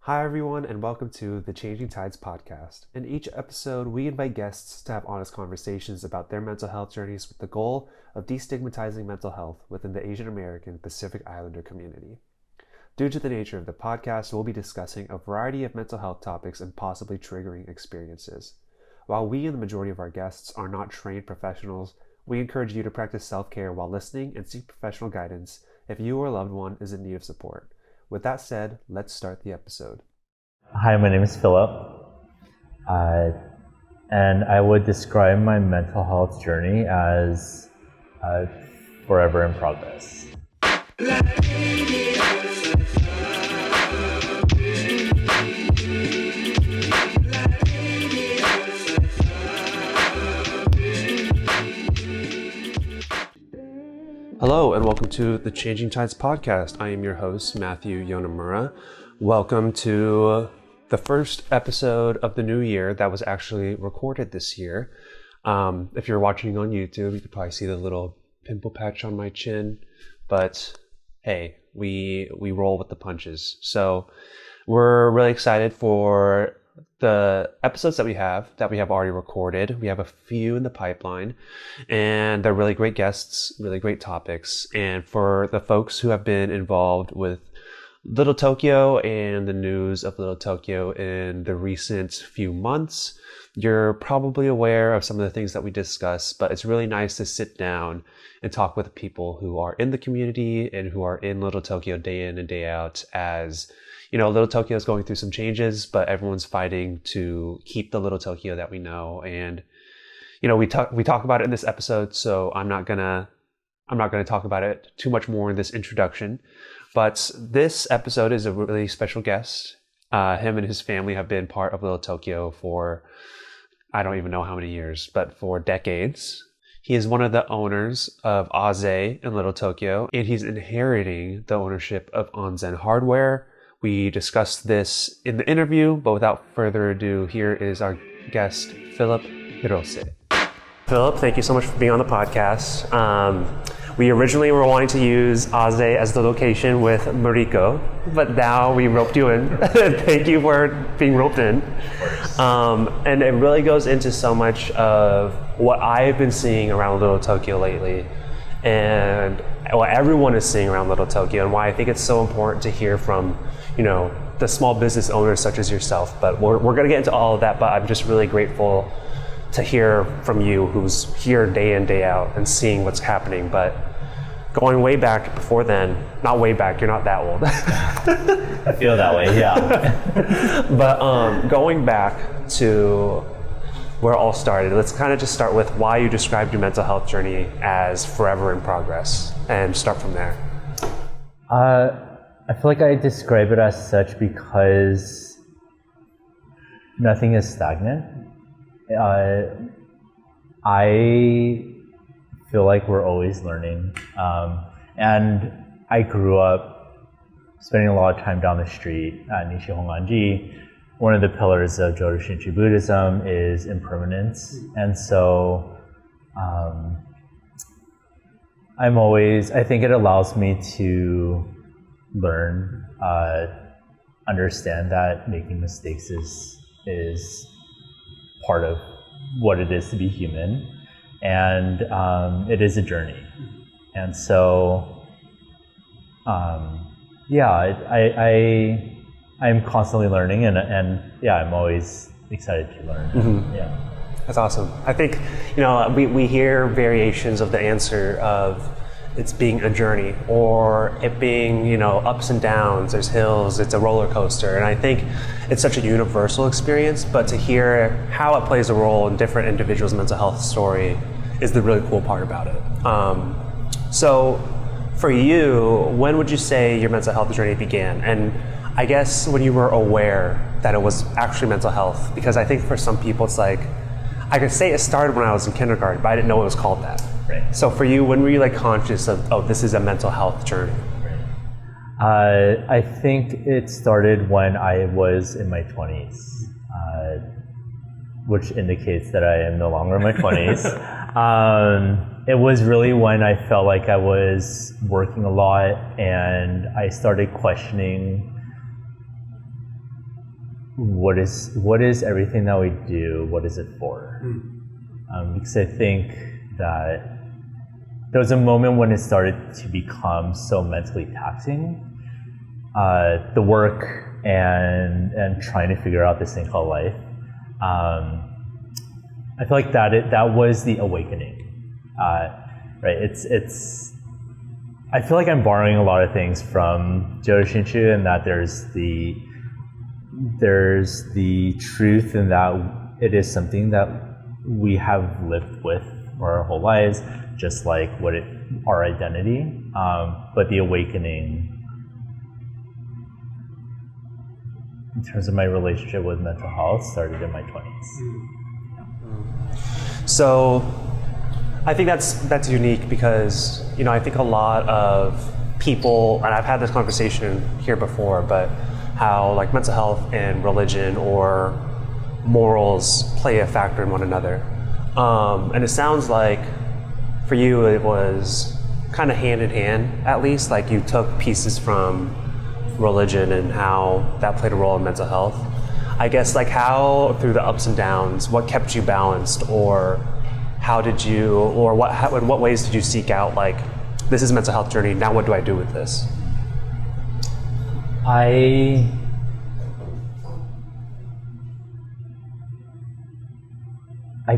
Hi, everyone, and welcome to the Changing Tides podcast. In each episode, we invite guests to have honest conversations about their mental health journeys with the goal of destigmatizing mental health within the Asian American Pacific Islander community. Due to the nature of the podcast, we'll be discussing a variety of mental health topics and possibly triggering experiences. While we and the majority of our guests are not trained professionals, we encourage you to practice self-care while listening and seek professional guidance if you or a loved one is in need of support. With that said, let's start the episode. Hi, my name is Philip, and I would describe my mental health journey as forever in progress. Hello and welcome to the Changing Tides podcast. I am your host, Matthew Yonemura. Welcome to the first episode of the new year that was actually recorded this year. If you're watching on YouTube, you could probably see the little pimple patch on my chin, but hey, we roll with the punches. So we're really excited for the episodes that we have already recorded. We have a few in the pipeline, and they're really great guests, really great topics. And for the folks who have been involved with Little Tokyo and the news of Little Tokyo in the recent few months, you're probably aware of some of the things that we discuss, but it's really nice to sit down and talk with people who are in the community and who are in Little Tokyo day in and day out. As you know, Little Tokyo is going through some changes, but everyone's fighting to keep the Little Tokyo that we know. And you know, we talk about it in this episode, so I'm not gonna talk about it too much more in this introduction. But this episode is a really special guest. Him and his family have been part of Little Tokyo for, I don't even know how many years, but for decades. He is one of the owners of Azay in Little Tokyo, and he's inheriting the ownership of Anzen Hardware. We discussed this in the interview, but without further ado, here is our guest, Philip Hirose. Philip, thank you so much for being on the podcast. We originally were wanting to use Azay as the location with Mariko, but now we roped you in. Thank you for being roped in. And it really goes into so much of what I've been seeing around Little Tokyo lately, and what everyone is seeing around Little Tokyo, and why I think it's so important to hear from, you know, the small business owners such as yourself. But we're going to get into all of that, but I'm just really grateful to hear from you, who's here day in, day out and seeing what's happening. But going way back before then, not way back, you're not that old. I feel that way, yeah. But going back to where it all started, let's kind of just start with why you described your mental health journey as forever in progress, and start from there. I feel like I describe it as such because nothing is stagnant. I feel like we're always learning, and I grew up spending a lot of time down the street at Nishi-Honganji. One of the pillars of Jodo Shinshu Buddhism is impermanence, and so I think it allows me to learn, understand that making mistakes is part of what it is to be human, and it is a journey. And so I'm constantly learning, and I'm always excited to learn. Mm-hmm. Yeah, that's awesome. I think, you know, we hear variations of the answer of it's being a journey, or it being, you know, ups and downs, there's hills, it's a roller coaster. And I think it's such a universal experience, but to hear how it plays a role in different individuals' mental health story is the really cool part about it. So for you, when would you say your mental health journey began? And I guess when you were aware that it was actually mental health, because I think for some people it's like, I could say it started when I was in kindergarten, but I didn't know it was called that. right. So for you, when were you like conscious of, oh, this is a mental health journey? I think it started when I was in my 20s, which indicates that I am no longer in my 20s. It was really when I felt like I was working a lot and I started questioning what is everything that we do, what is it for? Because I think that there was a moment when it started to become so mentally taxing, the work and trying to figure out this thing called life. I feel like that was the awakening, right? It's. I feel like I'm borrowing a lot of things from Jodo Shinshu, and that there's the truth in that it is something that we have lived with for our whole lives, just like our identity. But the awakening, in terms of my relationship with mental health, started in my 20s. So I think that's unique because, I think a lot of people, and I've had this conversation here before, but how like mental health and religion or morals play a factor in one another. And it sounds like for you it was kind of hand in hand, at least, like you took pieces from religion and how that played a role in mental health. I guess like how, through the ups and downs, what kept you balanced, or how did you, or in what ways did you seek out, like, this is a mental health journey, now what do I do with this? I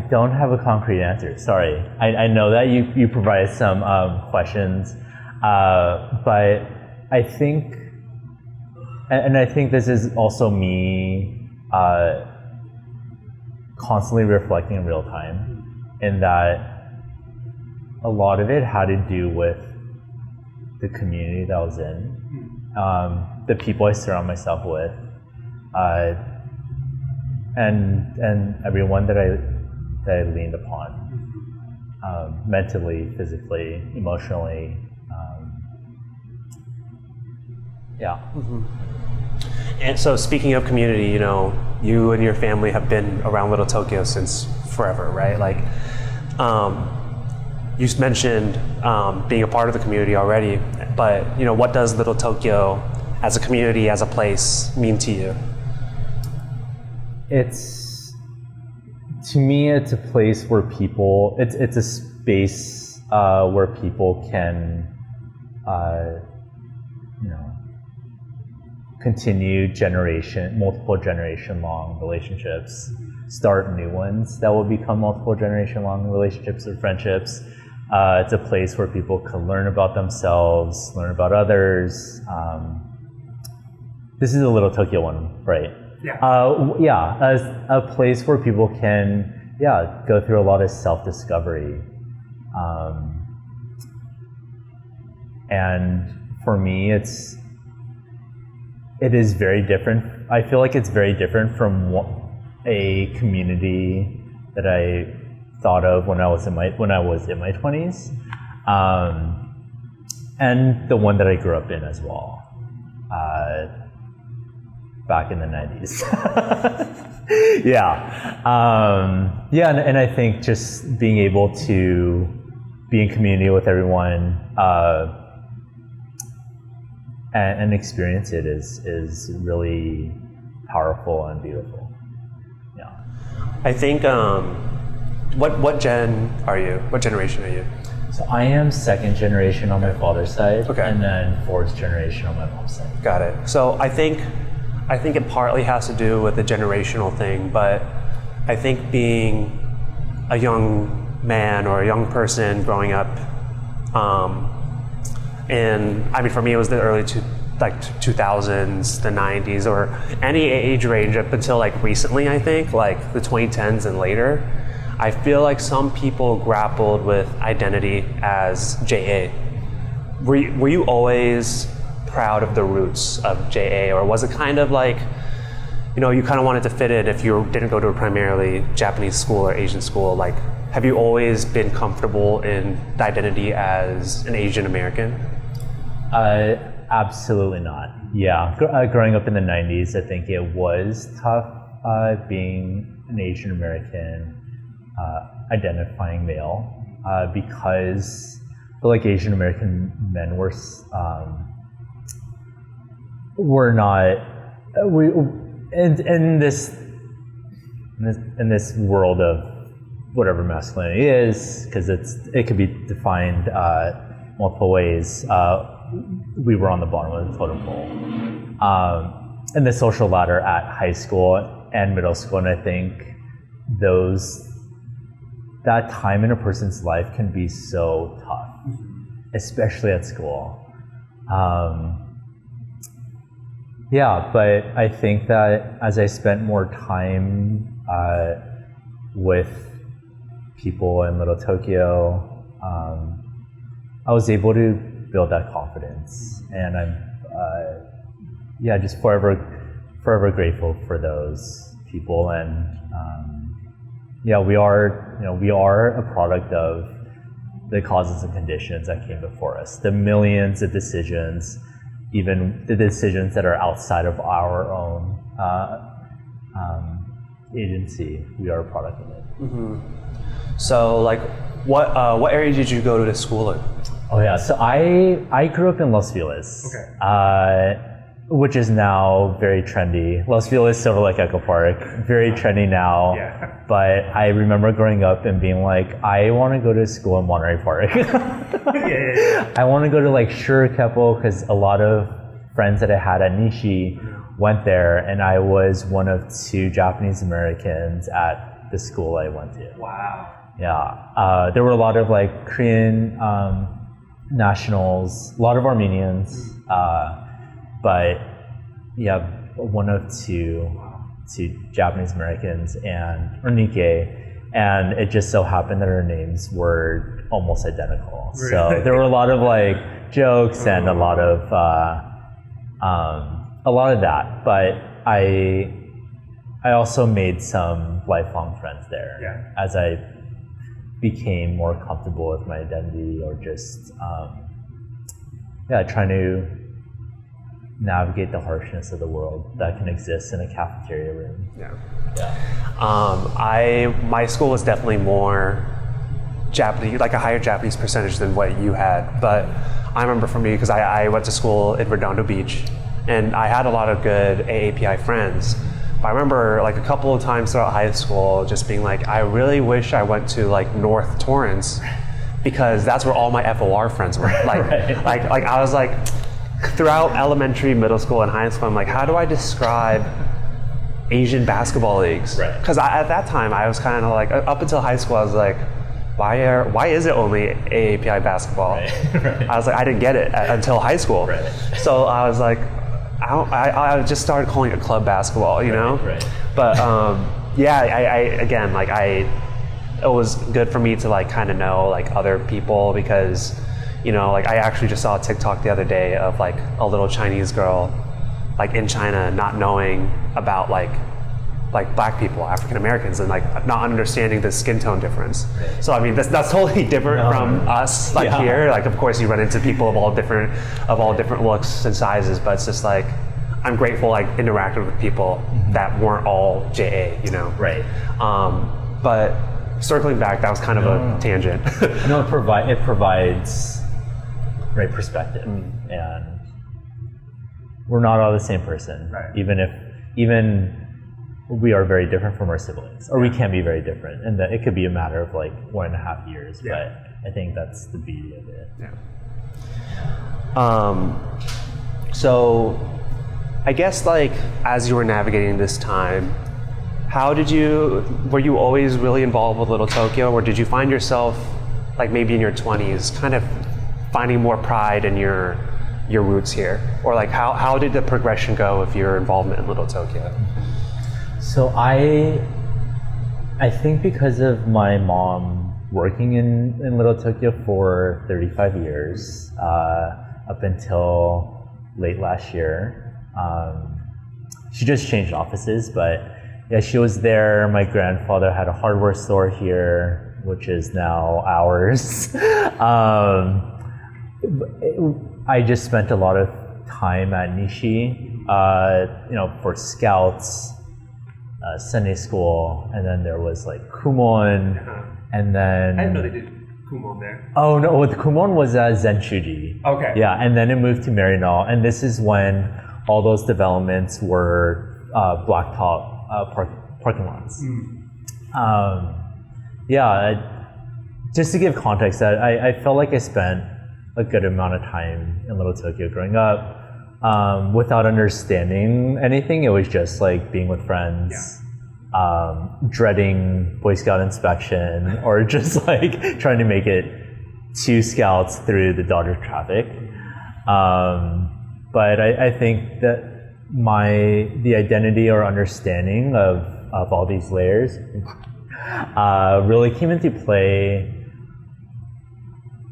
don't have a concrete answer, sorry. I know that you provided some questions, but I think, and I think this is also me constantly reflecting in real time, in that a lot of it had to do with the community that I was in, the people I surround myself with, and everyone that I leaned upon, mentally, physically, emotionally. Yeah. Mm-hmm. And so, speaking of community, you and your family have been around Little Tokyo since forever, right? Like, you mentioned being a part of the community already, but what does Little Tokyo as a community, as a place, mean to you? To me, it's a place where people, it's a space where people can, continue multiple generation long relationships, start new ones that will become multiple generation long relationships or friendships. It's a place where people can learn about themselves, learn about others. This is a Little Tokyo one, right? Yeah. A place where people can, go through a lot of self-discovery. And for me, it is very different. I feel like it's very different from a community that I thought of when I was in my 20s, and the one that I grew up in as well, back in the 90s. And I think just being able to be in community with everyone and experience it is really powerful and beautiful. Yeah. I think, what gen are you? What generation are you? So I am second generation on my father's side, okay, and then fourth generation on my mom's side. Got it. So I think it partly has to do with the generational thing, but I think being a young man or a young person growing up, for me it was the early 2000s, the 90s, or any age range up until like recently, I think, like the 2010s and later. I feel like some people grappled with identity as JA. Were you always proud of the roots of JA, or was it kind of like, you kind of wanted to fit in if you didn't go to a primarily Japanese school or Asian school? Like, have you always been comfortable in the identity as an Asian American? Absolutely not. Yeah, growing up in the 90s, I think it was tough being an Asian American, identifying male, because I feel like Asian American men were not, in this world of whatever masculinity is, because it could be defined multiple ways. We were on the bottom of the totem pole in the social ladder at high school and middle school, and I think that time in a person's life can be so tough, especially at school. But I think that as I spent more time with people in Little Tokyo, I was able to build that confidence, and I'm just forever grateful for those people. And we are a product of the causes and conditions that came before us, the millions of decisions, even the decisions that are outside of our own agency. We are a product of it. Mm-hmm. So, like, what area did you go to school in? Oh yeah, so I grew up in Los Feliz, which is now very trendy. Los Feliz, sort of like Echo Park, very trendy now. Yeah. But I remember growing up and being like, I want to go to school in Monterey Park. I want to go to like Shurikepo, because a lot of friends that I had at Nishi went there, and I was one of 2 Japanese Americans at the school I went to. Wow. Yeah. There were a lot of like Korean nationals, a lot of Armenians, but one of two Japanese Americans or Nikkei, and it just so happened that our names were almost identical. Really? So there were a lot of like jokes and a lot of that, but I also made some lifelong friends there as I became more comfortable with my identity, or just trying to navigate the harshness of the world that can exist in a cafeteria room. My school was definitely more Japanese, like a higher Japanese percentage than what you had. But I remember for me, because I went to school in Redondo Beach, and I had a lot of good AAPI friends. But I remember like a couple of times throughout high school just being like, I really wish I went to like North Torrance, because that's where all my FOR friends were. Like I was like, throughout elementary, middle school, and high school, I'm like, how do I describe Asian basketball leagues? Because at that time, I was kind of like, up until high school, I was like, why is it only AAPI basketball? I was like, I didn't get it until high school. So I was like, I just started calling it club basketball, you know? But it was good for me to like kind of know like other people, because like I actually just saw a TikTok the other day of like a little Chinese girl like in China not knowing about like black people, African Americans, and like not understanding the skin tone difference. So I mean that's totally different from us here. Like of course you run into people of all different looks and sizes, but it's just like I'm grateful like interacted with people that weren't all JA, but circling back, that was kind of a tangent. No, it provides perspective, and we're not all the same person, even we are very different from our siblings, or we can be very different, and that it could be a matter of like 1.5 years, but I think that's the beauty of it. So I guess like as you were navigating this time, were you always really involved with Little Tokyo, or did you find yourself like maybe in your 20s kind of finding more pride in your roots here? Or like how did the progression go of your involvement in Little Tokyo? So I think because of my mom working in Little Tokyo for 35 years, up until late last year, she just changed offices, but she was there. My grandfather had a hardware store here, which is now ours. I just spent a lot of time at Nishi, for scouts, Sunday school, and then there was like Kumon, and then... I didn't know they did Kumon there. Oh no, the Kumon was Zenshuji. Okay. Yeah, and then it moved to Marino, and this is when all those developments were blacktop parking lots. Just to give context, that I felt like I spent a good amount of time in Little Tokyo growing up without understanding anything. It was just like being with friends, dreading Boy Scout inspection, or just like trying to make it 2 scouts through the Dodger traffic. But I think that the identity or understanding of all these layers really came into play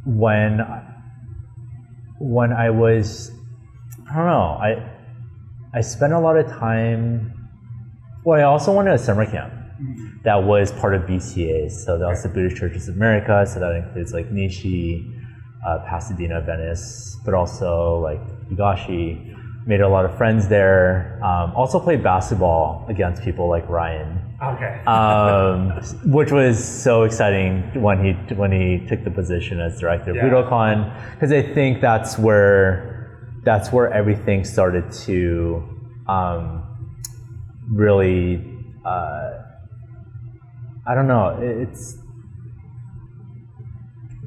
when I was, I don't know, I spent a lot of time. Well, I also went to a summer camp that was part of BCA. So that was the Buddhist Churches of America. So that includes like Nishi, Pasadena, Venice, but also like Higashi. Made a lot of friends there. Also played basketball against people like Ryan. Okay. Which was so exciting when he took the position as director of Budokan, because I think that's where everything started to really, I don't know, it's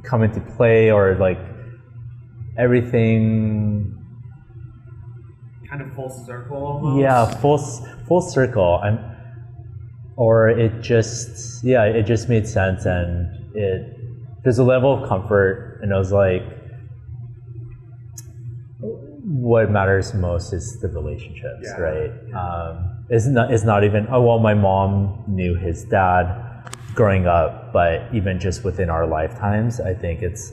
come into play, or like everything kind of full circle almost. Yeah, full circle. It just made sense, and there's a level of comfort, and I was like, what matters most is the relationships, right? It's not even, my mom knew his dad growing up, but even just within our lifetimes, I think it's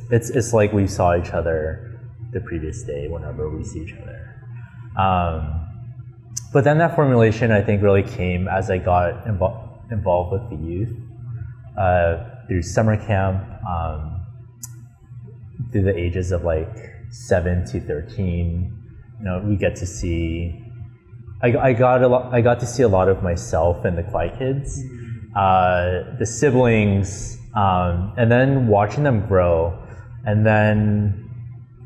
like we saw each other the previous day whenever we see each other. But then that formulation, I think, really came as I got involved with the youth through summer camp, through the ages of like 7 to 13. We get to see. I got to see a lot of myself in the Quiet Kids, the siblings, and then watching them grow, and then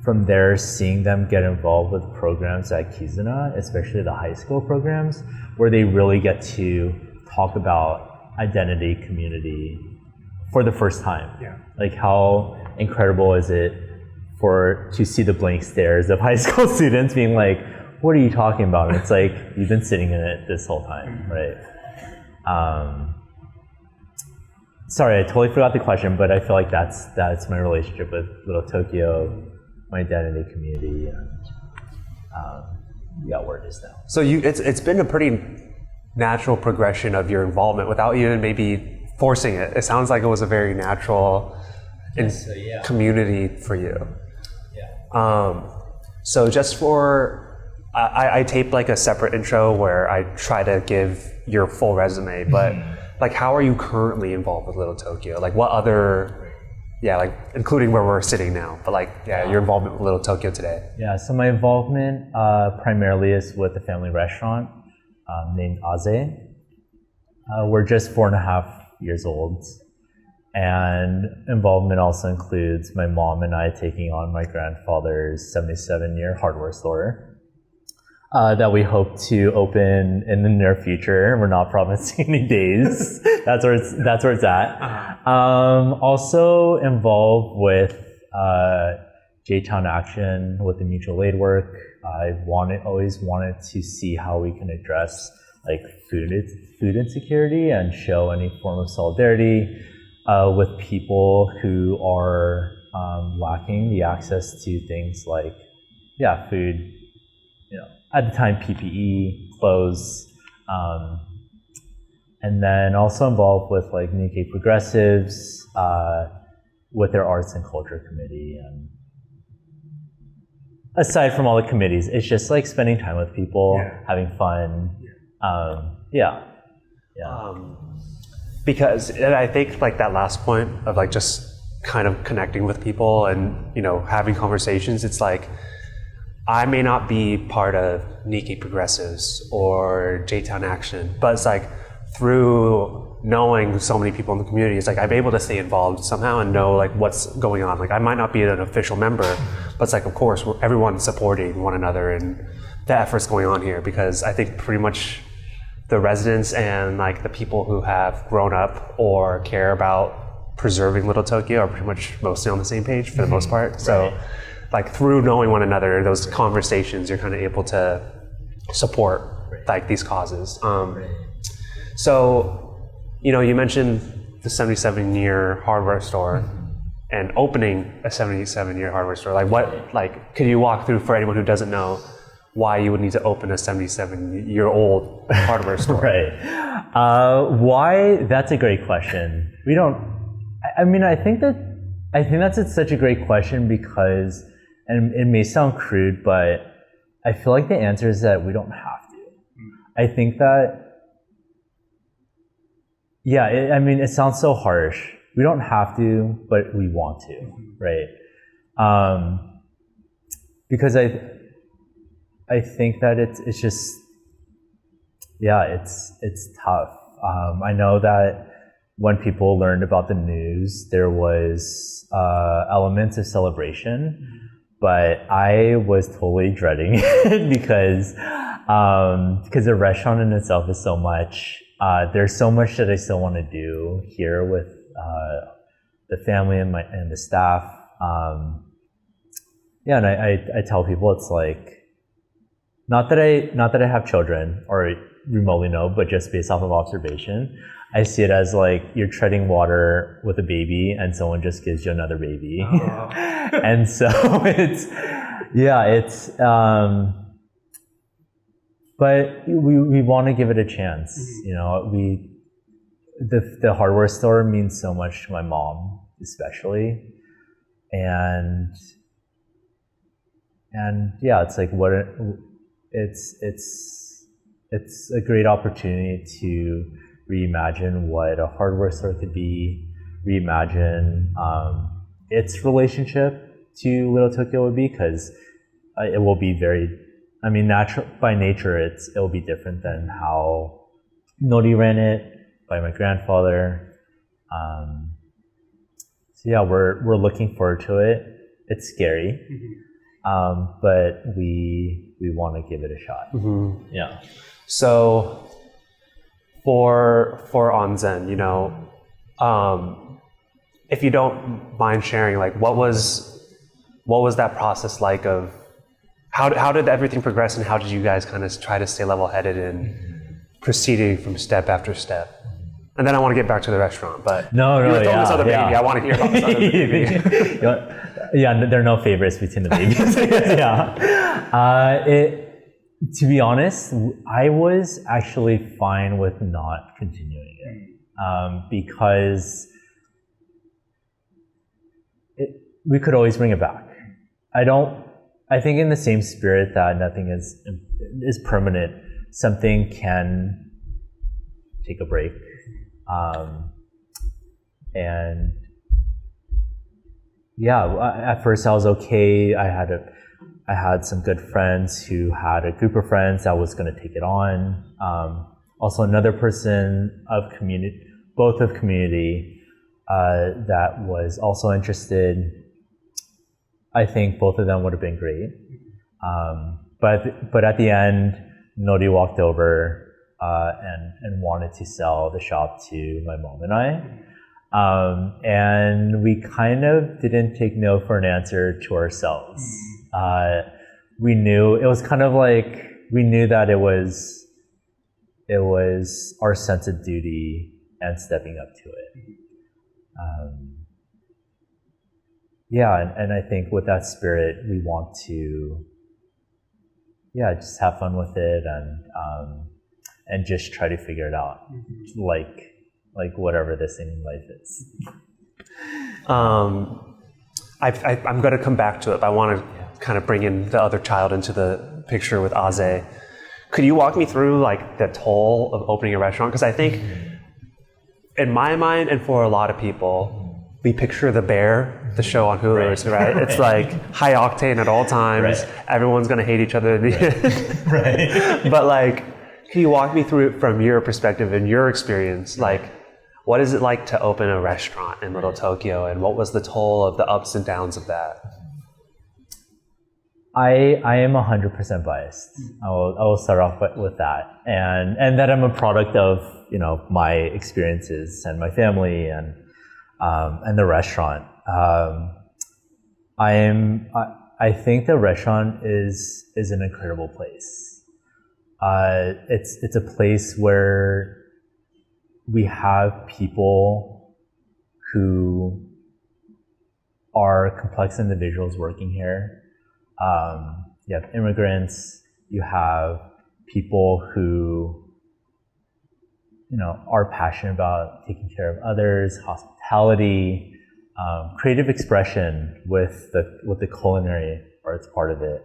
from there, seeing them get involved with programs at Kizuna, especially the high school programs, where they really get to talk about identity, community for the first time. Like, how incredible is it to see the blank stares of high school students being like, what are you talking about? And it's like, you've been sitting in it this whole time, right? Sorry, I totally forgot the question, but I feel like that's my relationship with Little Tokyo, my identity, community, and where it is now. So it's been a pretty natural progression of your involvement without even maybe forcing it. It sounds like it was a very natural community for you. So just I taped like a separate intro where I try to give your full resume, but like, how are you currently involved with Little Tokyo? Like, what other, like including where we're sitting now, but like, your involvement with Little Tokyo today. So my involvement primarily is with a family restaurant named Azay. We're just 4.5 years old. And involvement also includes my mom and I taking on my grandfather's 77-year hardware store that we hope to open in the near future. We're not promising any days. That's where it's at. Also involved with J-Town Action with the mutual aid work. I always wanted to see how we can address like food insecurity and show any form of solidarity with people who are lacking the access to things like food, at the time PPE, clothes, and then also involved with like Nikkei Progressives with their arts and culture committee. And aside from all the committees, it's just like spending time with people, having fun. Because I think like that last point of like just kind of connecting with people and having conversations, it's like, I may not be part of Nikkei Progressives or J-Town Action, but it's like through knowing so many people in the community, it's like I'm able to stay involved somehow and know like what's going on. Like I might not be an official member, but it's like, of course, everyone's supporting one another and the efforts going on here, because I think pretty much the residents and like the people who have grown up or care about preserving Little Tokyo are pretty much mostly on the same page for the most part. So like through knowing one another, those conversations, you're kind of able to support like these causes. So, you know, you mentioned the 77-year hardware store and opening a 77-year hardware store. Like what, like, could you walk through for anyone who doesn't know why you would need to open a 77-year-old hardware store? Why? That's a great question. I think that's such a great question because, and it may sound crude, but I feel like the answer is that we don't have to. I think that, it sounds so harsh. We don't have to, but we want to, right? Because I think that it's just, it's tough. I know that when people learned about the news, there was elements of celebration, but I was totally dreading it because the restaurant in itself is so much. There's so much that I still want to do here with the family and the staff. And I tell people it's like, not that I have children or remotely know, but just based off of observation, I see it as like you're treading water with a baby and someone just gives you another baby. Oh. And so but we want to give it a chance. You know, the hardware store means so much to my mom, especially. And it's like it's a great opportunity to reimagine what a hardware store could be, reimagine its relationship to Little Tokyo would be, because it will be by nature it will be different than how Nori ran it by my grandfather. We're looking forward to it. It's scary, but we want to give it a shot. Yeah. So for Anzen, you know, if you don't mind sharing, like what was that process like of how did everything progress, and how did you guys kind of try to stay level-headed in proceeding from step after step? And then I want to get back to the restaurant, but you were throwing this other baby. I want to hear about this other baby. There are no favorites between the babies. To be honest, I was actually fine with not continuing it because we could always bring it back. I think in the same spirit that nothing is permanent, something can take a break. At first I was okay. I had some good friends who had a group of friends that was going to take it on. Also another person of community, both of community, that was also interested. I think both of them would have been great. But at the end, Nori walked over and wanted to sell the shop to my mom and I. And we kind of didn't take no for an answer to ourselves. We knew, it was kind of like, we knew that it was our sense of duty and stepping up to it. And I think with that spirit, we want to, just have fun with it and just try to figure it out, like whatever this thing in life is. I'm going to come back to it, but I want to kind of bring in the other child into the picture with Azay. Could you walk me through like the toll of opening a restaurant? Because I think in my mind and for a lot of people, we picture The Bear, the show on Hulu, right? It's like high octane at all times. Right. Everyone's going to hate each other in the end. Right. But like, can you walk me through it from your perspective and your experience? Like, what is it like to open a restaurant in Little Tokyo, and what was the toll of the ups and downs of that? I am 100% biased. I will start off with that, and that I'm a product of my experiences and my family and the restaurant. I think the restaurant is an incredible place. It's a place where we have people who are complex individuals working here. You have immigrants, you have people who are passionate about taking care of others, hospitality, creative expression with the culinary arts part of it.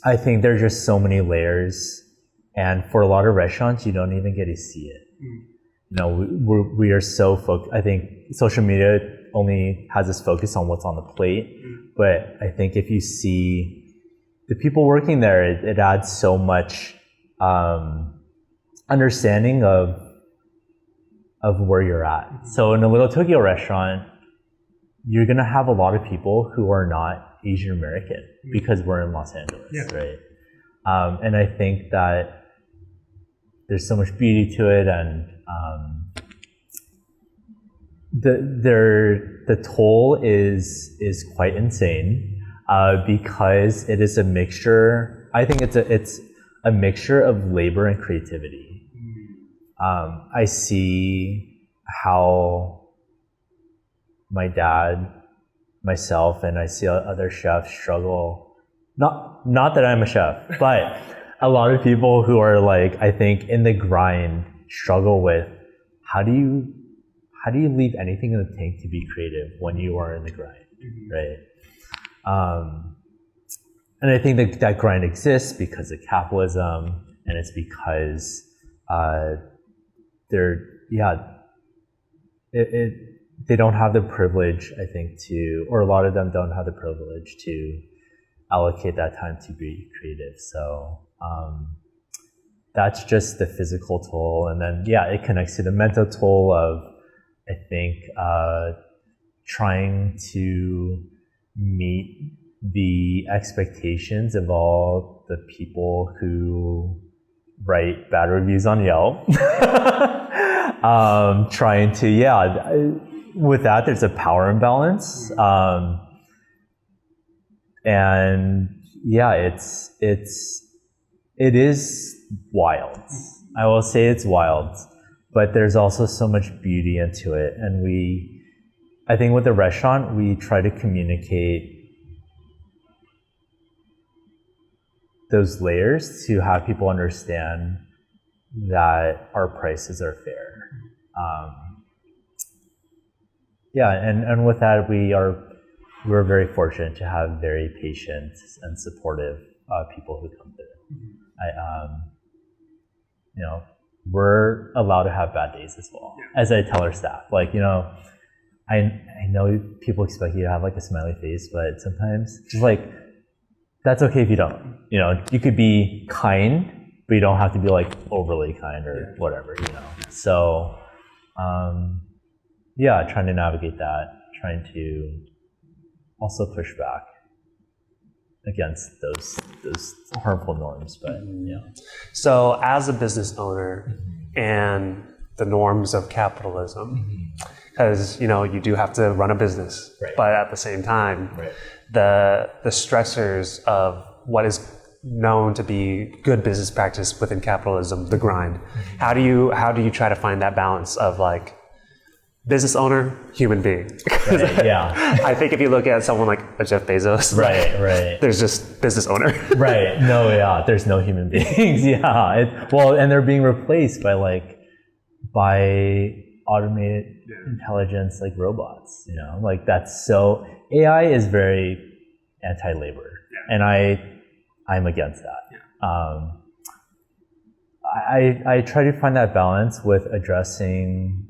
I think there's just so many layers, and for a lot of restaurants, you don't even get to see it. We are so focused. I think social media only has this focus on what's on the plate, but I think if you see the people working there, it adds so much understanding of where you're at. So in a Little Tokyo restaurant, you're gonna have a lot of people who are not Asian American because we're in Los Angeles, right? And I think that there's so much beauty to it, and the toll is quite insane because it is a mixture. I think it's a mixture of labor and creativity. I see how my dad, myself, and I see other chefs struggle. Not that I'm a chef, but a lot of people who are I think in the grind struggle with how do you leave anything in the tank to be creative when you are in the grind, right? And I think that grind exists because of capitalism, and it's because they don't have the privilege, I think, or a lot of them don't have the privilege to allocate that time to be creative. So that's just the physical toll, and then it connects to the mental toll of, I think, trying to meet the expectations of all the people who write bad reviews on Yelp. Trying to, with that, there's a power imbalance. And it is wild. I will say it's wild, but there's also so much beauty into it. And I think with the restaurant, we try to communicate those layers to have people understand that our prices are fair. And with that, we're very fortunate to have very patient and supportive people who come through. We're allowed to have bad days as well, as I tell our staff. I know people expect you to have a smiley face, but sometimes just that's okay if you don't. You could be kind, but you don't have to be overly kind or whatever. So trying to navigate that, trying to also push back against those harmful norms. But So as a business owner and the norms of capitalism, because you do have to run a business, but at the same time, the stressors of what is known to be good business practice within capitalism, the grind. How do you try to find that balance of business owner, human being? I think if you look at someone like a Jeff Bezos, there's just business owner. There's no human beings. And they're being replaced by automated intelligence, robots. That's so. AI is very anti-labor, and I'm against that. I try to find that balance with addressing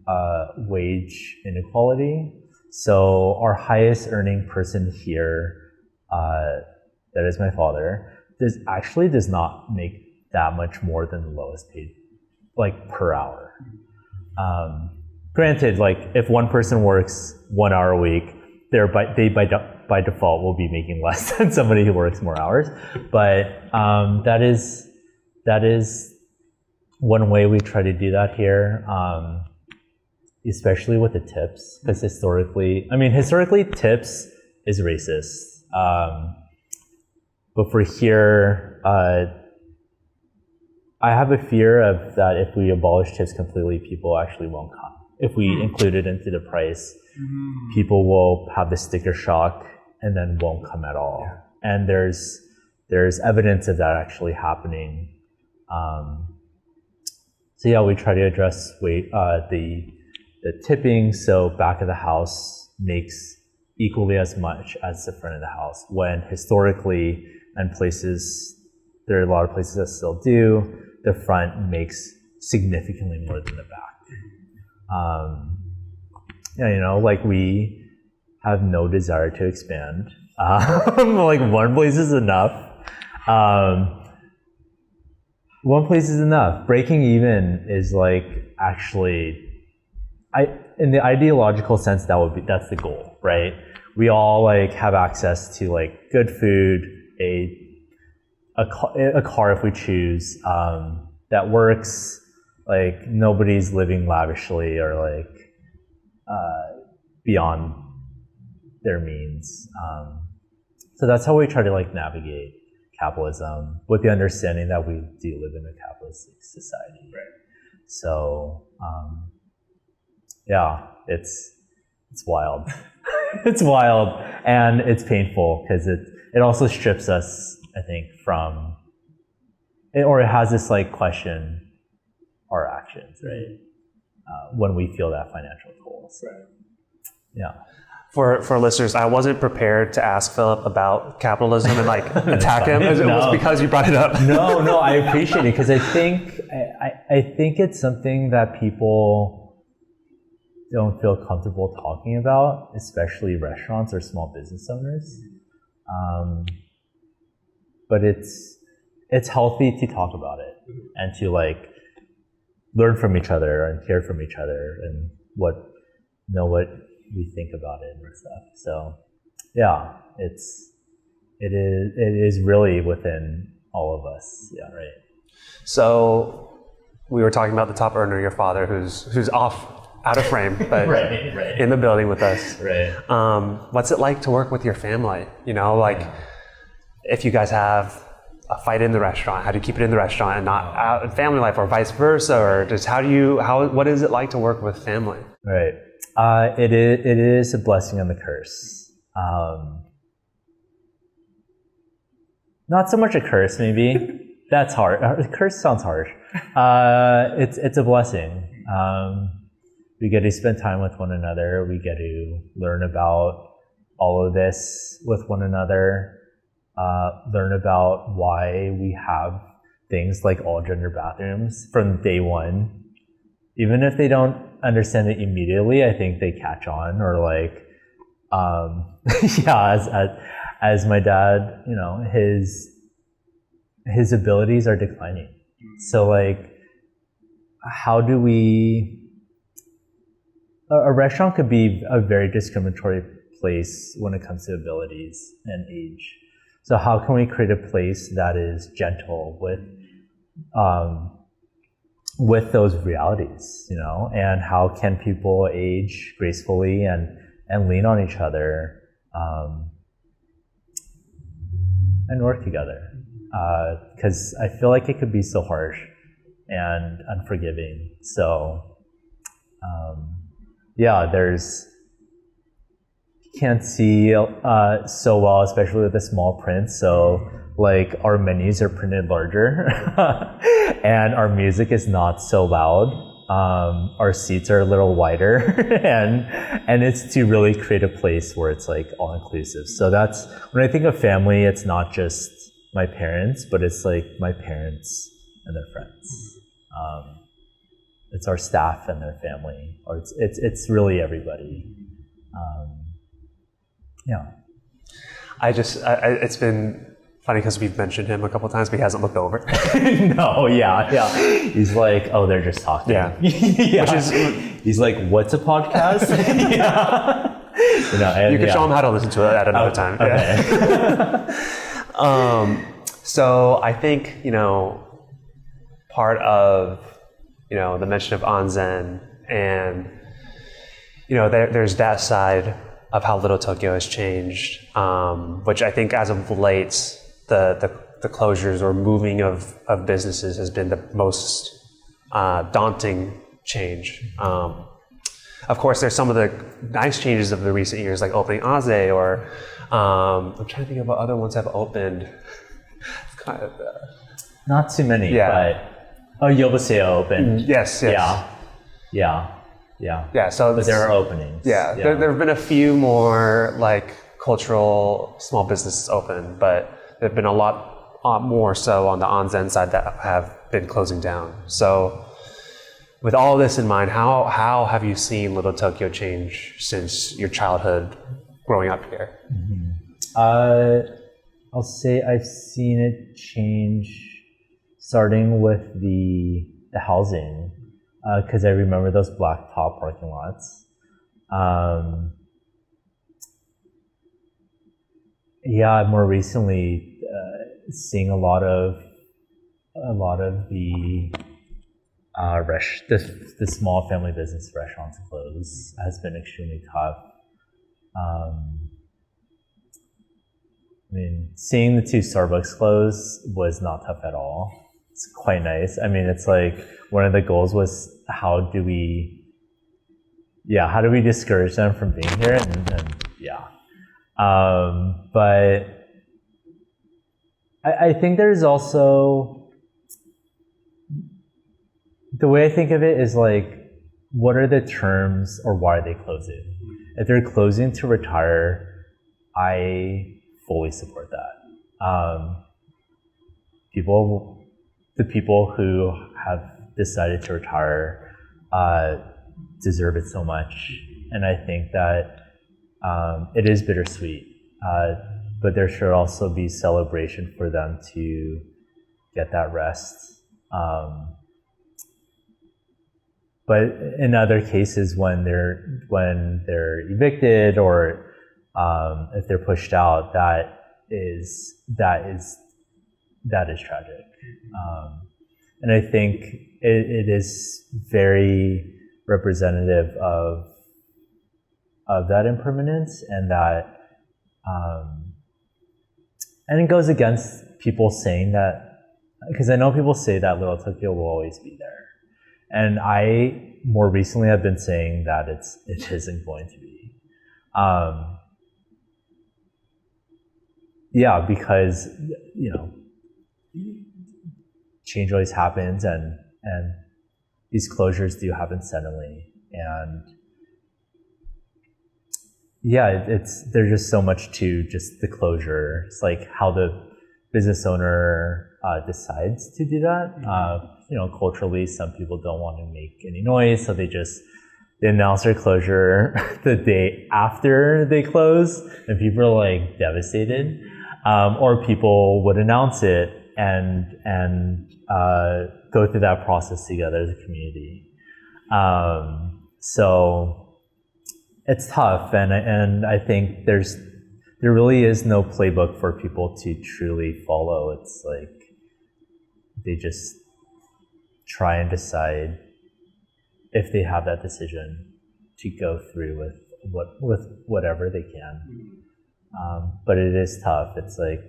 wage inequality. So our highest earning person here, that is my father, does not make that much more than the lowest paid, per hour. Granted, if one person works 1 hour a week, they by by default will be making less than somebody who works more hours. But that is one way we try to do that here, especially with the tips, because historically tips is racist. But for here, I have a fear of that if we abolish tips completely, people actually won't come. If we include it into the price, people will have the sticker shock and then won't come at all. Yeah. And there's evidence of that actually happening. So yeah, we try to address the tipping, so back of the house makes equally as much as the front of the house, when historically, and there are a lot of places that still do, the front makes significantly more than the back. Like we have no desire to expand. Like one place is enough. One place is enough. Breaking even is like actually, in the ideological sense, that's the goal, right? We all like have access to like good food, a car if we choose, that works. Like nobody's living lavishly or like beyond their means. So that's how we try to like navigate capitalism, with the understanding that we do live in a capitalistic society. Right. So yeah, it's wild. It's wild, and it's painful because it also strips us, I think, from it, or it has this like question our actions, right? When we feel that financial toll. So, right. Yeah. For listeners, I wasn't prepared to ask Philip about capitalism and like attack him. It was because you brought it up. No, I appreciate it, because I think it's something that people don't feel comfortable talking about, especially restaurants or small business owners. But it's healthy to talk about it and to like learn from each other and hear from each other and know what we think about it and stuff. So yeah, it is really within all of us. Yeah, right. So we were talking about the top earner, your father, who's out of frame, but right. in the building with us. Right. What's it like to work with your family? If you guys have a fight in the restaurant, how do you keep it in the restaurant and not out in family life, or vice versa, or just what is it like to work with family? Right. It is a blessing and a curse. Not so much a curse, maybe. That's hard. A curse sounds harsh. It's a blessing. We get to spend time with one another. We get to learn about all of this with one another. Learn about why we have things like all gender bathrooms from day one. Even if they don't understand it immediately, I think they catch on, or like, as my dad, his abilities are declining. So like, how do a restaurant could be a very discriminatory place when it comes to abilities and age. So how can we create a place that is gentle with those realities, and how can people age gracefully and lean on each other, and work together? Because I feel like it could be so harsh and unforgiving. So, you can't see so well, especially with the small print. So like our menus are printed larger and our music is not so loud. Our seats are a little wider and it's to really create a place where it's like all inclusive. So that's when I think of family, it's not just my parents, but it's like my parents and their friends. It's our staff and their family, or it's really everybody. Yeah. It's been funny because we've mentioned him a couple of times, but he hasn't looked over. No, yeah. He's like, oh, they're just talking. Yeah. Yeah. He's like, what's a podcast? Yeah. You can show them how to listen to it at another time. Okay. So I think, part of, the mention of Anzen and, there's that side of how Little Tokyo has changed, which I think as of late, the closures or moving of businesses has been the most daunting change. Of course, there's some of the nice changes of the recent years, like opening Azay, or I'm trying to think of what other ones have opened. It's kind of not too many, but Yobase opened. Yes. Yeah. So but there are openings. Yeah. There have been a few more like cultural small businesses open, but there have been a lot more so on the Anzen side that have been closing down. So with all this in mind, how have you seen Little Tokyo change since your childhood growing up here? I'll say I've seen it change starting with the housing, because I remember those blacktop parking lots. More recently, seeing a lot of the the small family business restaurants close has been extremely tough. Seeing the 2 Starbucks close was not tough at all. It's quite nice. It's like one of the goals was how do we discourage them from being here? But I think there's also, the way I think of it is like, what are the terms or why are they closing? If they're closing to retire, I fully support that. The people who have decided to retire deserve it so much, and I think that it is bittersweet. But there should also be celebration for them to get that rest. But in other cases, when they're evicted or if they're pushed out, that is tragic. And I think it is very representative of that impermanence, and that and it goes against people saying that, because I know people say that Little Tokyo will always be there, and I more recently have been saying that it isn't going to be. Because change always happens, and these closures do happen suddenly, and there's just so much to just the closure. It's like how the business owner decides to do that. Culturally, some people don't want to make any noise, so they announce their closure the day after they close, and people are like devastated. Or people would announce it and go through that process together as a community. So it's tough, and I think there really is no playbook for people to truly follow. It's like they just try and decide if they have that decision to go through with whatever they can. But it is tough. It's like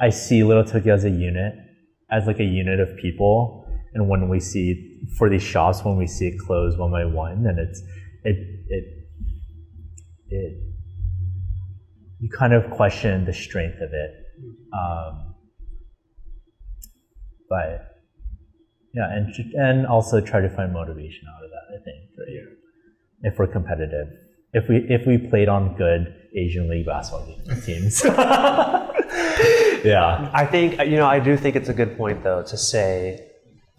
I see Little Tokyo as a unit of people, and when we see for these shops, when we see it close one by one, then you kind of question the strength of it. And also try to find motivation out of that, I think, right? Yeah. If we're competitive, if we played on good Asian League basketball teams. Yeah. I think, I do think it's a good point, though, to say,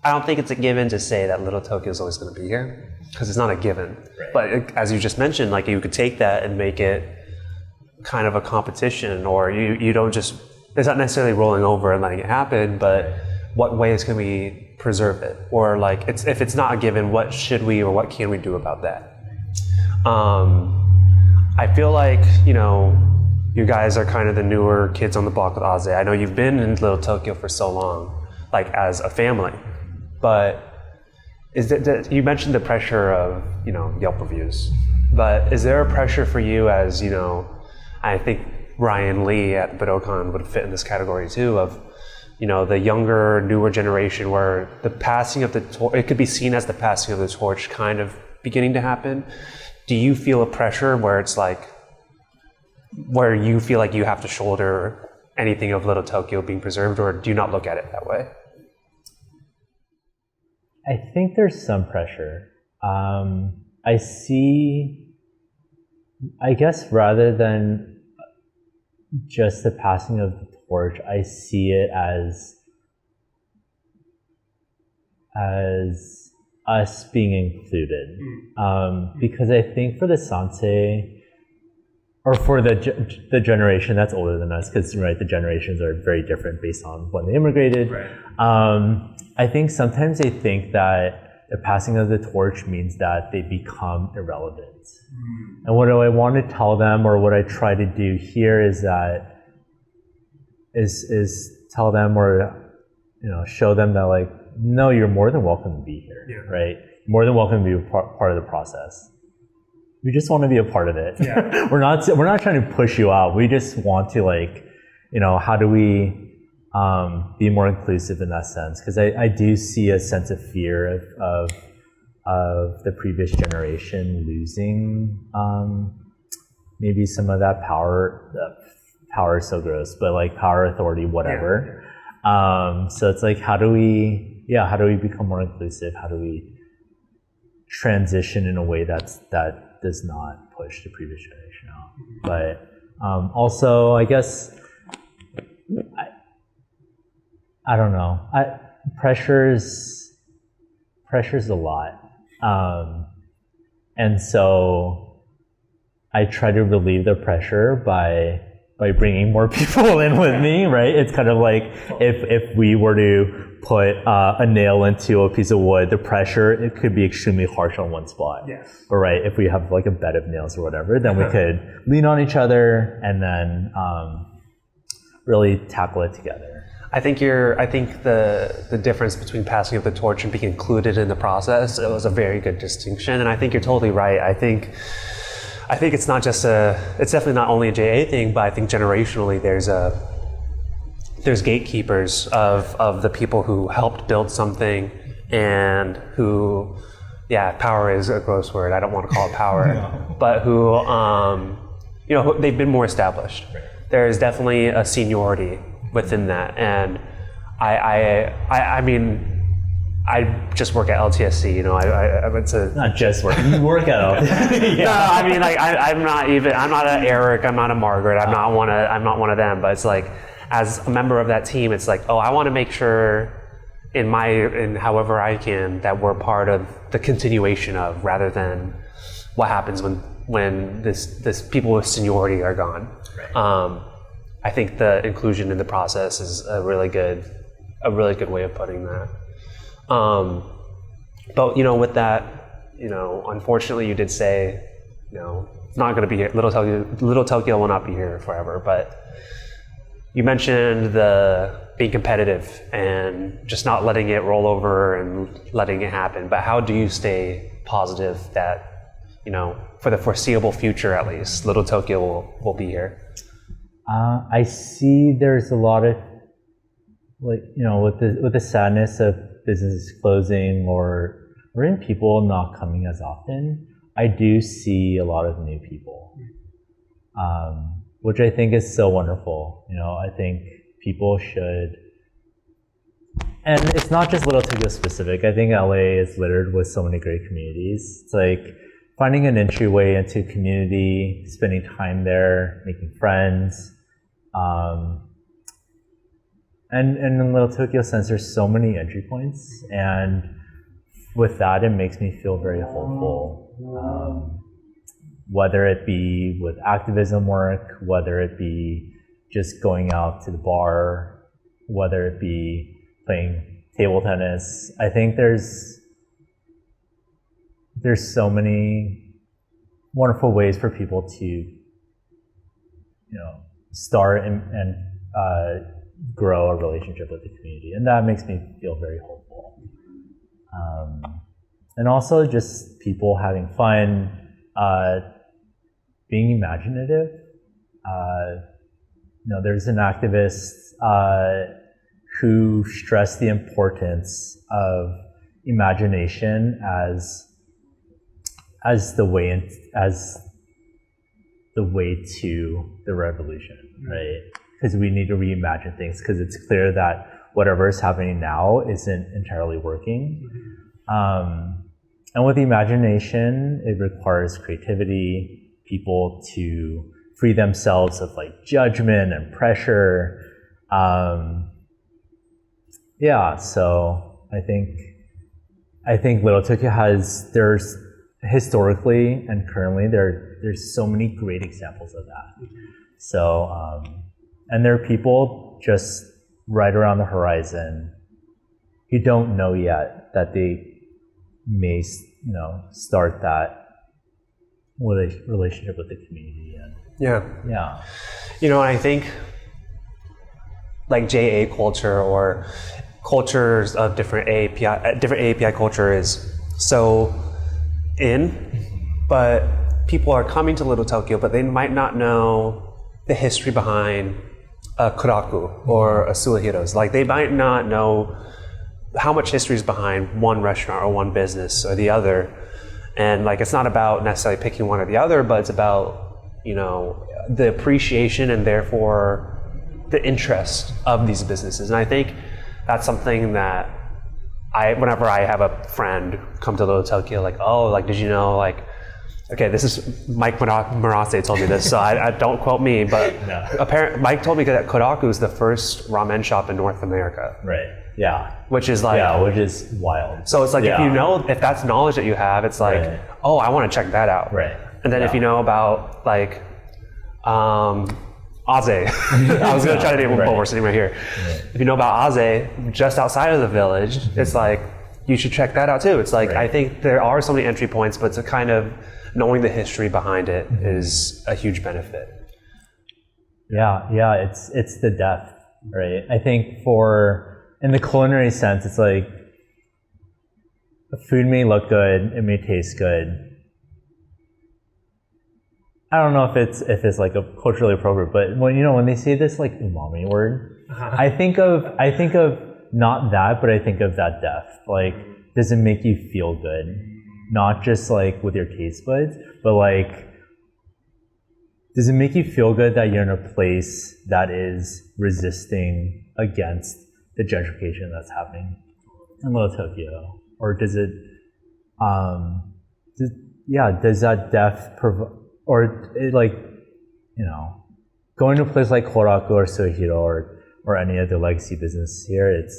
I don't think it's a given to say that Little Tokyo is always going to be here, because it's not a given. Right. But as you just mentioned, like, you could take that and make it kind of a competition, or you don't just, it's not necessarily rolling over and letting it happen, but what ways can we preserve it? Or like, if it's not a given, what should we or what can we do about that? I feel like, you know, you guys are kind of the newer kids on the block with Azay. I know you've been in Little Tokyo for so long, like as a family, but you mentioned the pressure of, you know, Yelp reviews, but is there a pressure for you as, you know, I think Ryan Lee at Budokan would fit in this category too, of, you know, the younger, newer generation where the passing of the torch, it could be seen as the passing of the torch kind of beginning to happen. Do you feel a pressure where it's like, where you feel like you have to shoulder anything of Little Tokyo being preserved, or do you not look at it that way? I think there's some pressure. I see, I guess rather than just the passing of the torch, I see it as us being included. Because I think for the Sansei, or for the generation that's older than us, because right, the generations are very different based on when they immigrated. Right. I think sometimes they think that the passing of the torch means that they become irrelevant. And what I want to tell them, or what I try to do here, is that is tell them, or you know, show them that like, no, you're more than welcome to be here. Yeah. Right? You're more than welcome to be part of the process. We just want to be a part of it. Yeah. We're not trying to push you out. We just want to, like, you know, how do we be more inclusive in that sense? Because I do see a sense of fear of the previous generation losing maybe some of that power. Power is so gross, but like power, authority, whatever. Yeah. So it's like, how do we become more inclusive? How do we transition in a way that does not push the previous generation out? But also, I guess, I don't know. Pressure's a lot, and so I try to relieve the pressure by bringing more people in with me. Right? It's kind of like if we were to put a nail into a piece of wood, the pressure, it could be extremely harsh on one spot. Yes. But right, if we have like a bed of nails or whatever, then we could lean on each other and then really tackle it together. I think the difference between passing of the torch and being included in the process, it was a very good distinction, and I think you're totally right. I think it's not just it's definitely not only a JA thing, but I think generationally there's gatekeepers of the people who helped build something and who, yeah, power is a gross word. I don't want to call it power, no. But who, you know, they've been more established. Right. There is definitely a seniority within that, and I mean, I just work at LTSC. You know, I went to not just work. You work at LTSC. Yeah. No, I mean, like I'm not an Eric. I'm not a Margaret. I'm not one of them. But it's like, as a member of that team, it's like, oh, I want to make sure in however I can that we're part of the continuation of, rather than what happens when this people with seniority are gone. Right. I think the inclusion in the process is a really good way of putting that. But you know, with that, you know, unfortunately, you did say, you know, it's not going to be here. Little Tokyo will not be here forever. But you mentioned being competitive and just not letting it roll over and letting it happen. But how do you stay positive that, you know, for the foreseeable future at least, Little Tokyo will be here? I see there's a lot of, like, you know, with the sadness of businesses closing or in people not coming as often, I do see a lot of new people, which I think is so wonderful. You know, I think people should, and it's not just Little Tokyo specific. I think LA is littered with so many great communities. It's like finding an entryway into community, spending time there, making friends. And in Little Tokyo sense, there's so many entry points, and with that, it makes me feel very hopeful. Whether it be with activism work, whether it be just going out to the bar, whether it be playing table tennis. I think there's so many wonderful ways for people to, start and grow a relationship with the community, and that makes me feel very hopeful. And also just people having fun, being imaginative. There's an activist who stressed the importance of imagination as the way to the revolution, right? Because we need to reimagine things, because it's clear that whatever is happening now isn't entirely working. And with imagination, it requires creativity, people to free themselves of like judgment and pressure. So I think Little Tokyo there's historically and currently there's so many great examples of that. So and there are people just right around the horizon who don't know yet that they may start that relationship with the community. And I think like JA culture or cultures of different AAPI culture is so but people are coming to Little Tokyo, but they might not know the history behind a kuraku or a suicidal. Like they might not know how much history is behind one restaurant or one business or the other. And like, it's not about necessarily picking one or the other, but it's about, the appreciation and therefore the interest of these businesses. And I think that's something that whenever I have a friend come to Little Tokyo, like, oh, like, did you know, like, okay, this is Mike Marase told me this, so I don't quote me, but apparently Mike told me that Koraku is the first ramen shop in North America. Right. Yeah. Which is like, which is wild. So it's like, if that's knowledge that you have, it's like, oh, I want to check that out. Right. And then if you know about like Azay, I was going to try to name one, but we're sitting right here. Right. If you know about Azay, just outside of the village, it's like, you should check that out too. It's like, I think there are so many entry points, but to kind of knowing the history behind it is a huge benefit. Yeah, it's the depth, right? I think in the culinary sense, it's like, the food may look good, it may taste good. I don't know if it's like a culturally appropriate, but when they say this like umami word, I think of not that, but I think of that depth. Like, does it make you feel good? Not just like with your taste buds, but like, does it make you feel good that you're in a place that is resisting against the gentrification that's happening in Little Tokyo? Or does it, does that depth provide, or it, like, going to a place like Koraku or Suihiro or any other legacy business here, it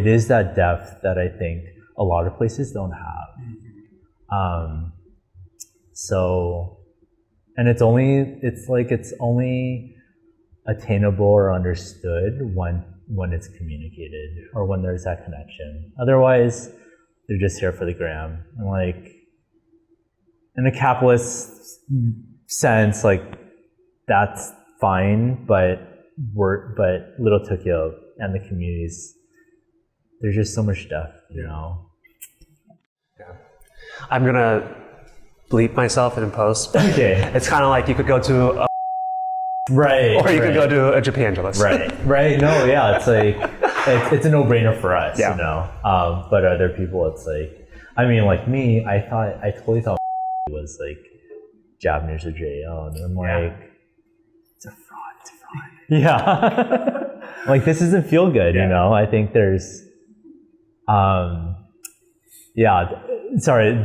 is that depth that I think a lot of places don't have. And it's only attainable or understood when it's communicated or when there's that connection. Otherwise, they're just here for the gram. And like, in a capitalist sense, like, that's fine, but Little Tokyo and the communities, there's just so much depth, Yeah. I'm gonna bleep myself in post. Okay. It's kind of like you could go to or you could go to a Japangelist. Right. No, yeah, it's like, it's a no-brainer for us, but other people, it's like, I mean, like me, I totally thought it was like Japanese or J-O, and I'm like, it's a fraud. Yeah. Like, this doesn't feel good, I think there's,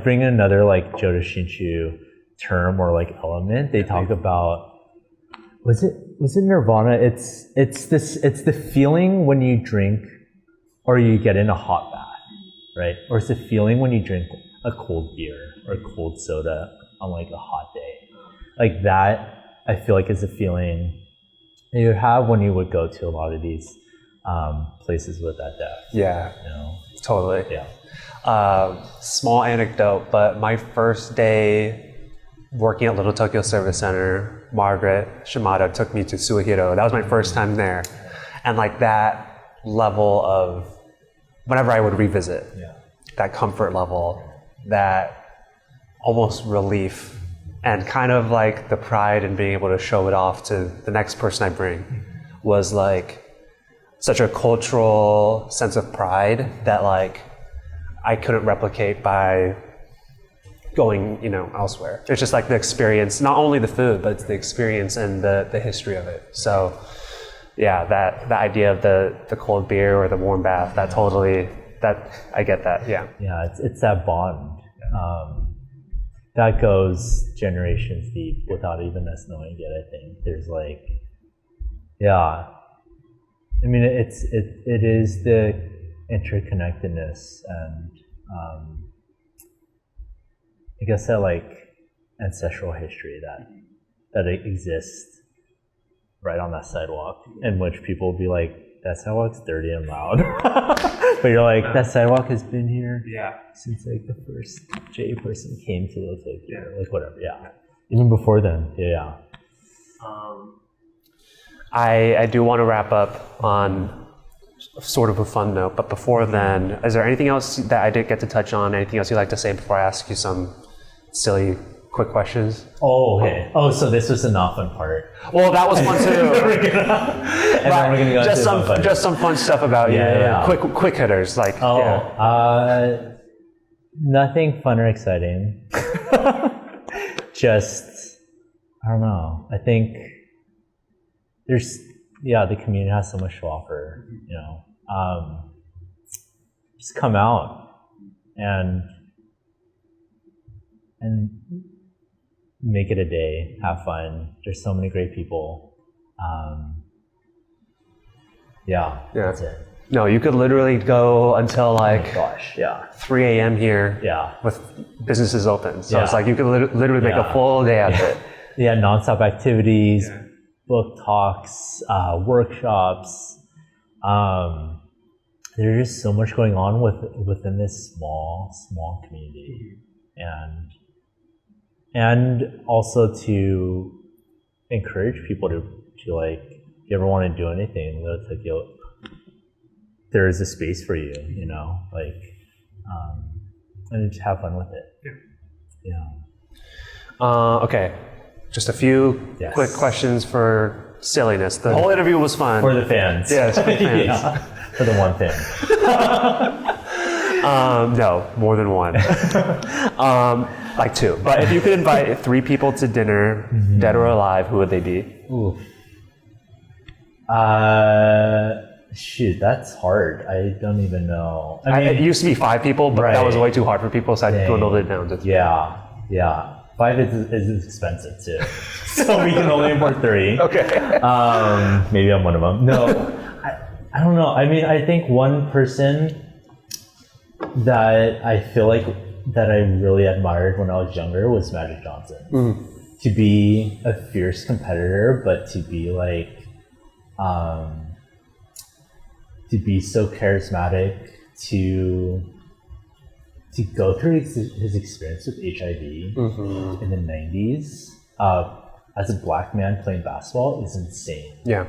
bring in another like Jodo Shinshu term or like element. They talk about, was it Nirvana? It's the feeling when you drink or you get in a hot bath, right? Or it's the feeling when you drink a cold beer or a cold soda on like a hot day. Like that, I feel like is a feeling that you have when you would go to a lot of these places with that depth. Yeah, You know? totally. Yeah. Small anecdote, but my first day working at Little Tokyo Service Center, Margaret Shimada took me to Suihiro. That was my first time there. And like that level of, whenever I would revisit, that comfort level, that almost relief, and kind of like the pride in being able to show it off to the next person I bring, was like such a cultural sense of pride that like I couldn't replicate by going, elsewhere. It's just like the experience, not only the food, but it's the experience and the history of it. So yeah, that the idea of the cold beer or the warm bath, I get that. Yeah. Yeah, it's that bond. That goes generations deep without even us knowing it, I think. There's like, yeah. I mean, it is the interconnectedness and I guess that like ancestral history that it exists right on that sidewalk, in which people will be like, that sidewalk's dirty and loud. But you're like, that sidewalk has been here since like the first J person came to the Tokyo, like whatever, even before then, I do want to wrap up on sort of a fun note, but before then, is there anything else that I didn't get to touch on? Anything else you'd like to say before I ask you some silly, quick questions? Oh, okay. Oh, so this was the not fun part. Well, that was fun too. Then we're gonna go just some fun stuff about you. Quick hitters, like. Nothing fun or exciting. Just, I don't know. I think the community has so much to offer. Just come out and make it a day, have fun. There's so many great people. That's it. No, you could literally go until like 3 a.m. here with businesses open. So it's like you could literally make a full day out of it. Yeah, nonstop activities, book talks, workshops. There's just so much going on within this small community. And also to encourage people to like, if you ever want to do anything in Little Tokyo, there is a space for you, and just have fun with it. Okay, just a few quick questions for silliness. The whole interview was fun. For the fans. Yes, for the fans. For the one fan. No, more than one. Like two. But if you could invite 3 people to dinner, dead or alive, who would they be? Ooh. Shoot, that's hard. I don't even know. I mean, it used to be 5 people, but that was way too hard for people, so I dwindled it down to 3. Yeah. 5 is expensive too. So we can only import 3. Okay. Maybe I'm one of them. No, I don't know. I mean, I think one person that I feel like that I really admired when I was younger was Magic Johnson. To be a fierce competitor, but to be like, to be so charismatic, to go through his experience with HIV in the 90s as a black man playing basketball is insane. Yeah.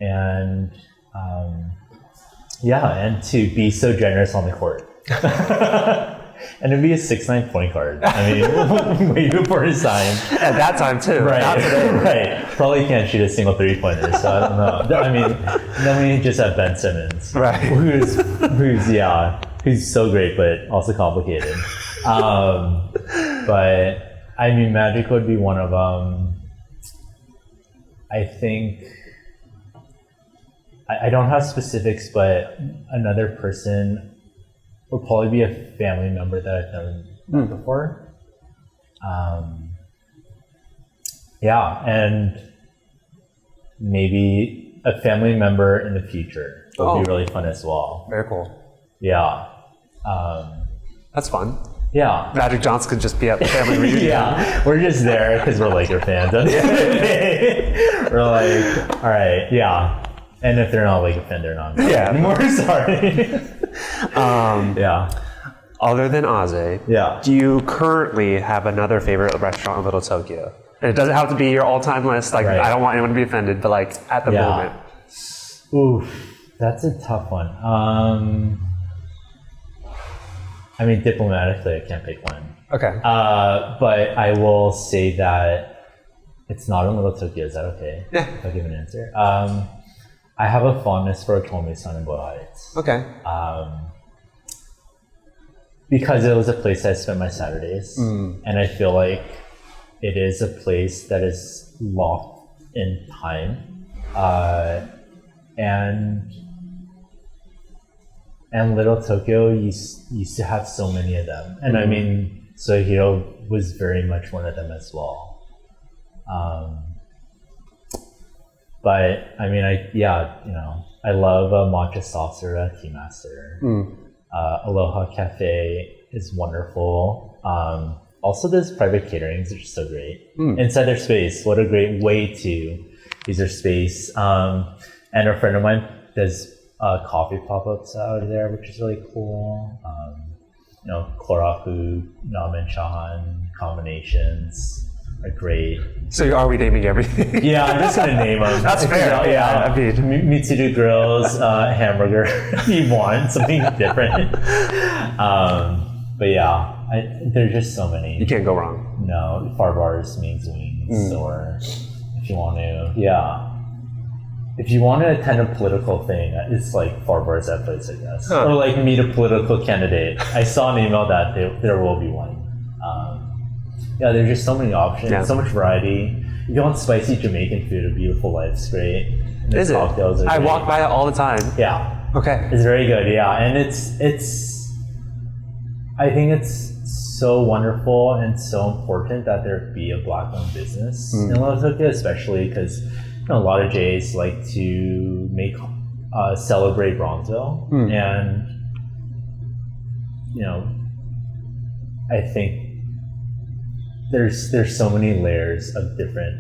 And and to be so generous on the court. And to be a 6'9" point guard. I mean, way before his time. At that time too. Right. Not today. Right. Probably can't shoot a single 3-pointer, so I don't know. I mean, then we just have Ben Simmons. Right. Who's so great, but also complicated. But I mean, Magic would be one of them. I think, I don't have specifics, but another person would probably be a family member that I've never met before. And maybe a family member in the future would be really fun as well. Very cool. Yeah. That's fun. Yeah. Magic Johnson could just be at the family reunion. We're just there because we're Laker fans. We're like, all right, And if they're not like a fan, they're not anymore. Sorry. Other than Azay, do you currently have another favorite restaurant in Little Tokyo? And it doesn't have to be your all-time list. Like, I don't want anyone to be offended, but like at the moment. Oof, that's a tough one. I mean, diplomatically, I can't pick one. Okay. But I will say that it's not in Little Tokyo. Is that okay? Yeah. I'll give an answer. I have a fondness for Otome-san in Boyle Heights. Okay. Because it was a place I spent my Saturdays, and I feel like it is a place that is locked in time, and Little Tokyo used to have so many of them, and I mean, Suicidal was very much one of them as well. But I mean, I love Matcha Saucer Tea Master. Aloha Cafe is wonderful. Also, there's private caterings, which is so great. Inside their space, what a great way to use their space. And a friend of mine does coffee pop-ups out there, which is really cool. Koraku, ramen chahan combinations are great. So you're already naming everything? Yeah, I'm just gonna name them. That's fair. Yeah, I mean, Mitsuru Grills, hamburger. If you want something different. But yeah, there's just so many. You can't go wrong. No, far bars means wings, or if you want to, if you want to attend a political thing, it's like far bars that place, I guess, or like meet a political candidate. I saw an email that there will be one. There's just so many options, so much variety. If you want spicy Jamaican food, A Beautiful Life's great. And Is it? Cocktails are I great. walk by it all the time. Yeah. Okay. It's very good, and it's I think it's so wonderful and so important that there be a Black-owned business in Little Tokyo, especially because a lot of Jays like to celebrate Bronzeville, and I think there's so many layers of different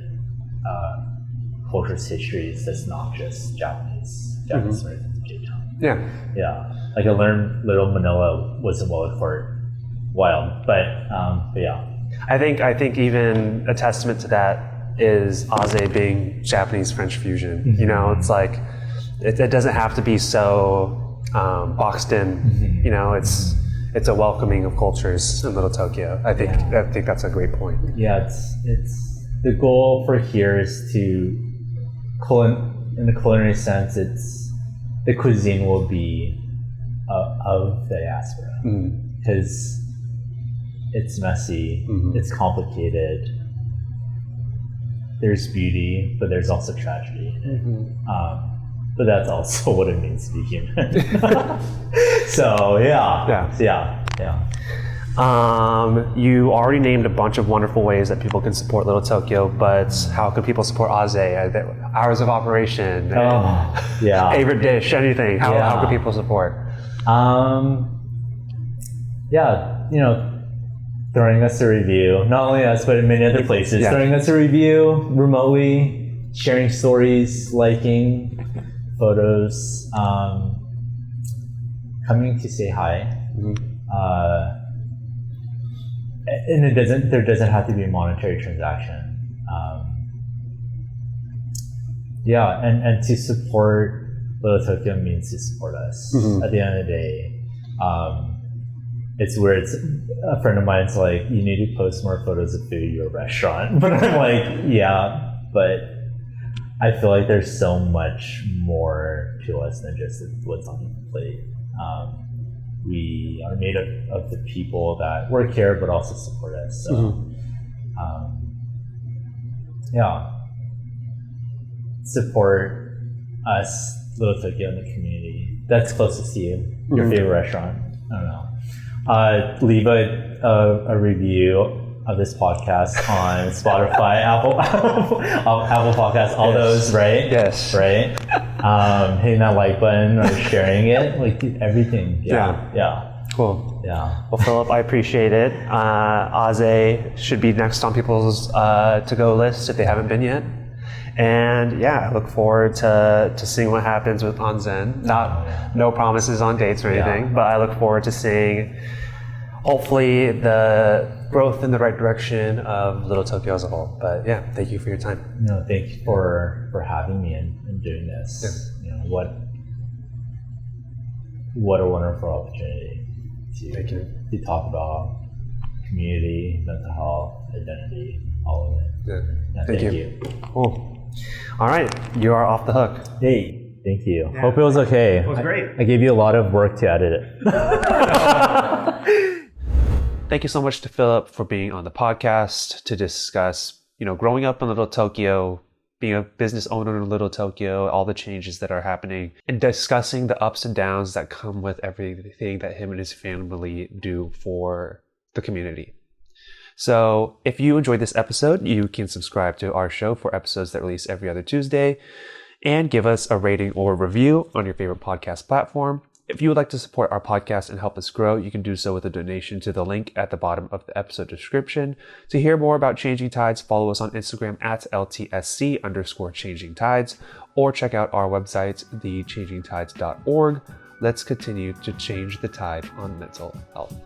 cultures, histories that's not just Japanese Americans in J-Town. Yeah. Like I learned Little Manila wasn't wild, but yeah. I think even a testament to that is Azay being Japanese French fusion. It's like it doesn't have to be so boxed in. It's a welcoming of cultures in Little Tokyo. I think that's a great point. Yeah, it's the goal for here is to in the culinary sense, the cuisine will be of the diaspora because it's messy, it's complicated. There's beauty, but there's also tragedy. But that's also what it means to be human. So yeah. You already named a bunch of wonderful ways that people can support Little Tokyo, but how can people support Azay? Hours of operation, favorite dish, anything. How can people support? Throwing us a review. Not only us, but in many other places. Throwing us a review remotely, sharing stories, liking photos, coming to say hi. And there doesn't have to be a monetary transaction. And to support Little Tokyo means to support us. At the end of the day, it's where a friend of mine's like, you need to post more photos of food at your restaurant. But I'm like, but I feel like there's so much more to us than just what's on the plate. We are made of the people that work here, but also support us. So, support us, Little Tokyo, in the community that's closest to you. Your favorite restaurant. I don't know. Leave a review of this podcast on Spotify, Apple Podcasts, all those, right? Yes. Right? Hitting that like button or sharing it, like everything. Yeah. Cool. Yeah. Well, Philip, I appreciate it. Azay should be next on people's to-go list if they haven't been yet. And yeah, I look forward to seeing what happens with Anzen. No promises on dates or anything, but I look forward to seeing hopefully the growth in the right direction of Little Tokyo as a whole. But yeah, thank you for your time. No, thank you for having me and doing this. Yeah. What a wonderful opportunity to talk about community, mental health, identity, all of it. Yeah. Thank you. Cool. All right, you are off the hook. Hey, thank you. Hope it was okay. It was great. I gave you a lot of work to edit it. Thank you so much to Philip for being on the podcast to discuss, growing up in Little Tokyo, being a business owner in Little Tokyo, all the changes that are happening, and discussing the ups and downs that come with everything that him and his family do for the community. So if you enjoyed this episode, you can subscribe to our show for episodes that release every other Tuesday and give us a rating or review on your favorite podcast platform. If you would like to support our podcast and help us grow, you can do so with a donation to the link at the bottom of the episode description. To hear more about Changing Tides, follow us on Instagram at LTSC_Changing Tides, or check out our website, thechangingtides.org. Let's continue to change the tide on mental health.